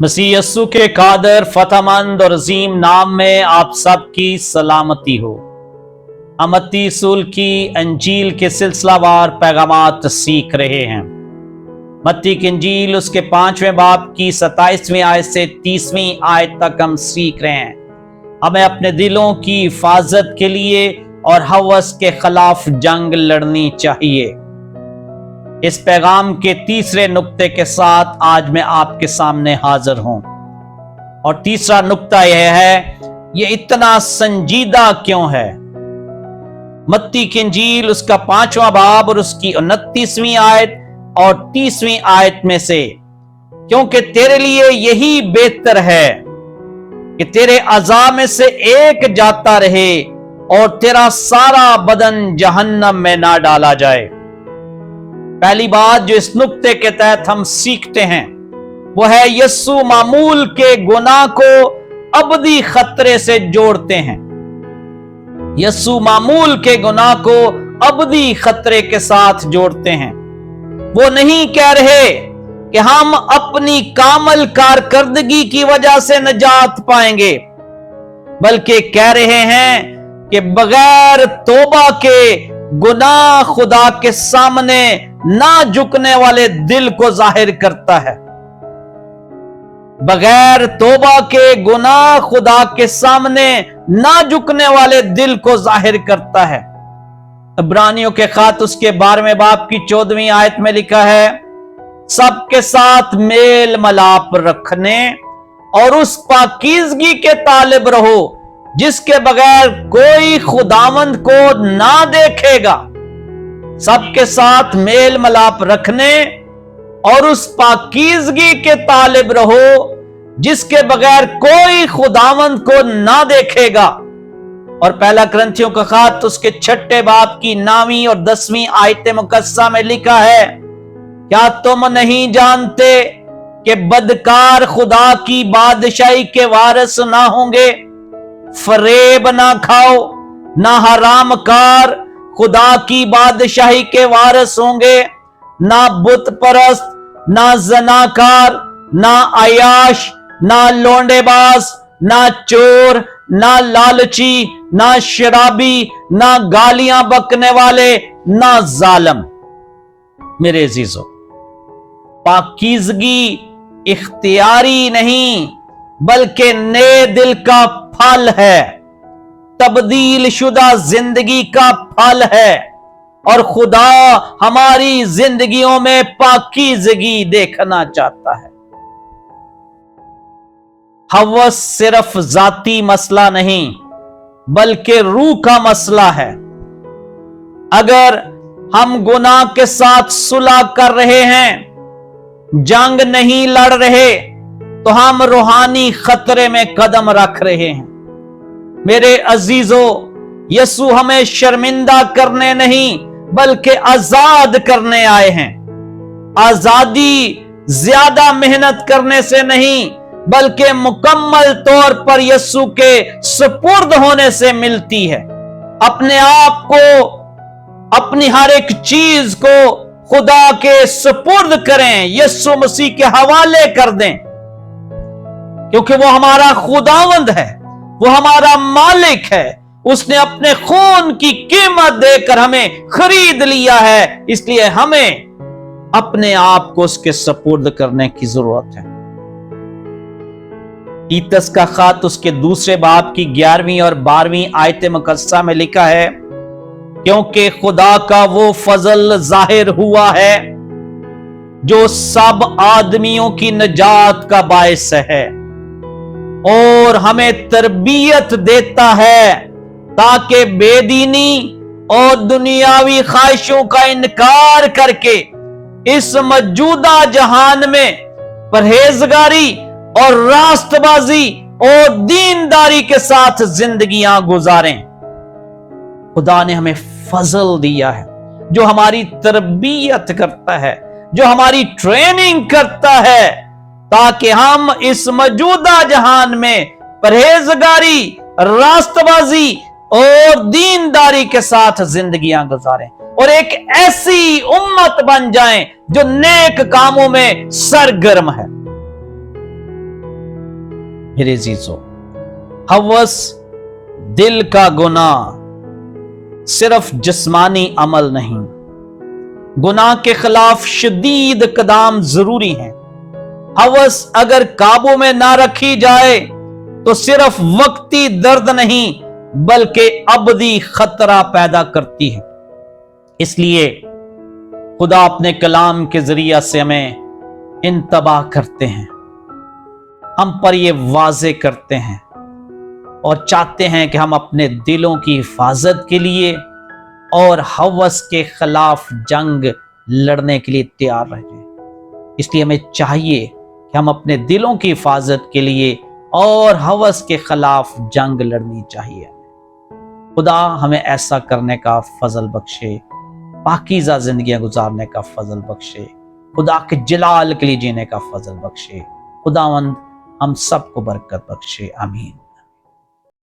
मसीह यस्सु के कादर फतहमंद और अजीम नाम में आप सबकी सलामती हो। हम मत्ती रसूल की अंजील के सिलसिलावार पैगामात सीख रहे हैं। मत्ती की अंजील उसके 5वें बाब की 27वीं आयत से 30वीं आयत तक हम सीख रहे हैं। हमें अपने दिलों की हिफाजत के लिए और हवस के खिलाफ जंग लड़नी चाहिए। इस पैगाम के तीसरे नुक्ते के साथ आज मैं आपके सामने हाजिर हूं। और तीसरा नुक्ता यह है, ये इतना संजीदा क्यों है। मत्ती की इंजील उसका 5वां बाब और उसकी 29वीं आयत और 30वीं आयत में से, क्योंकि तेरे लिए यही बेहतर है कि तेरे अज़ा में से एक जाता रहे और तेरा सारा बदन जहन्नम में ना डाला जाए। पहली बात जो इस नुक्ते के तहत हम सीखते हैं वो है यस्सु मामूल के गुनाह को अबदी खतरे से जोड़ते हैं। यस्सु मामूल के गुनाह को अबदी खतरे के साथ जोड़ते हैं। वो नहीं कह रहे कि हम अपनी कामल कारकर्दगी की वजह से नजात पाएंगे, बल्कि कह रहे हैं कि बगैर तौबा के गुनाह खुदा के सामने ना झुकने वाले दिल को जाहिर करता है। बगैर तौबा के गुनाह खुदा के सामने ना झुकने वाले दिल को जाहिर करता है। इब्रानियों के खात उसके 12वें बाब की 14वीं आयत में लिखा है, सबके साथ मेल मलाप रखने और उस पाकीज़गी के तालिब रहो जिसके बगैर कोई खुदावंद को ना देखेगा। सबके साथ मेल मलाप रखने और उस पाकीज़गी के तालिब रहो जिसके बगैर कोई खुदावंद को ना देखेगा। और पहला करंथियों का खात उसके 6 बाब की 9वीं और 10वीं आयत मुकद्दसा में लिखा है, क्या तुम नहीं जानते कि बदकार खुदा की बादशाही के वारिस ना होंगे। फरेब ना खाओ, ना हराम कार खुदा की बादशाही के वारिस होंगे। ना बुत परस्त, ना जनाकार, ना अयाश, ना लोंडेबाज, ना चोर, ना लालची, ना शराबी, ना गालियां बकने वाले, ना जालिम। मेरे अजीजों, पाकीज़गी इख्तियारी नहीं बल्कि नए दिल का फल है, तब्दील शुदा जिंदगी का फल है। और खुदा हमारी जिंदगियों में पाकीज़गी देखना चाहता है। हवस सिर्फ जाती मसला नहीं बल्कि रूह का मसला है। अगर हम गुनाह के साथ सुलह कर रहे हैं, जंग नहीं लड़ रहे, तो हम रूहानी खतरे में कदम रख रहे हैं। मेरे अजीजों, यस्सु हमें शर्मिंदा करने नहीं बल्कि आजाद करने आए हैं। आजादी ज्यादा मेहनत करने से नहीं बल्कि मुकम्मल तौर पर यस्सु के सुपुर्द होने से मिलती है। अपने आप को, अपनी हर एक चीज को खुदा के सुपुर्द करें, यस्सु मसीह के हवाले कर दें, क्योंकि वो हमारा खुदावंद है, वो हमारा मालिक है। उसने अपने खून की कीमत देकर हमें खरीद लिया है, इसलिए हमें अपने आप को उसके सुपुर्द करने की जरूरत है। तीतस का खात उसके 2 बाब की 11वीं और 12वीं आयत मुकद्दसा में लिखा है, क्योंकि खुदा का वो फजल जाहिर हुआ है जो सब आदमियों की नजात का बायस है और हमें तरबियत देता है ताकि बेदीनी और दुनियावी ख्वाहिशों का इनकार करके इस मौजूदा जहान में परहेजगारी और रास्तबाजी और दीनदारी के साथ जिंदगियां गुजारें। खुदा ने हमें फजल दिया है जो हमारी तरबियत करता है, जो हमारी ट्रेनिंग करता है, ताकि हम इस मौजूदा जहान में परहेजगारी, रास्तबाजी और दीनदारी के साथ जिंदगियां गुजारें और एक ऐसी उम्मत बन जाएं जो नेक कामों में सरगर्म है। میرے عزیزو، ہوس دل کا گناہ صرف جسمانی عمل نہیں، گناہ کے خلاف شدید اقدام ضروری ہیں۔ ہوس اگر قابو میں نہ رکھی جائے تو صرف وقتی درد نہیں بلکہ ابدی خطرہ پیدا کرتی ہے۔ اس لیے خدا اپنے کلام کے ذریعہ سے ہمیں انتباہ کرتے ہیں، ہم پر یہ واضح کرتے ہیں اور چاہتے ہیں کہ ہم اپنے دلوں کی حفاظت کے لیے اور ہوس کے خلاف جنگ لڑنے کے لیے تیار رہ جائیں۔ اس لیے ہمیں چاہیے کہ ہم اپنے دلوں کی حفاظت کے لیے اور ہوس کے خلاف جنگ لڑنی چاہیے۔ خدا ہمیں ایسا کرنے کا فضل بخشے، پاکیزہ زندگیاں گزارنے کا فضل بخشے، خدا کے جلال کے لیے جینے کا فضل بخشے۔ خداوند ہم سب کو برکت بخشے، آمین۔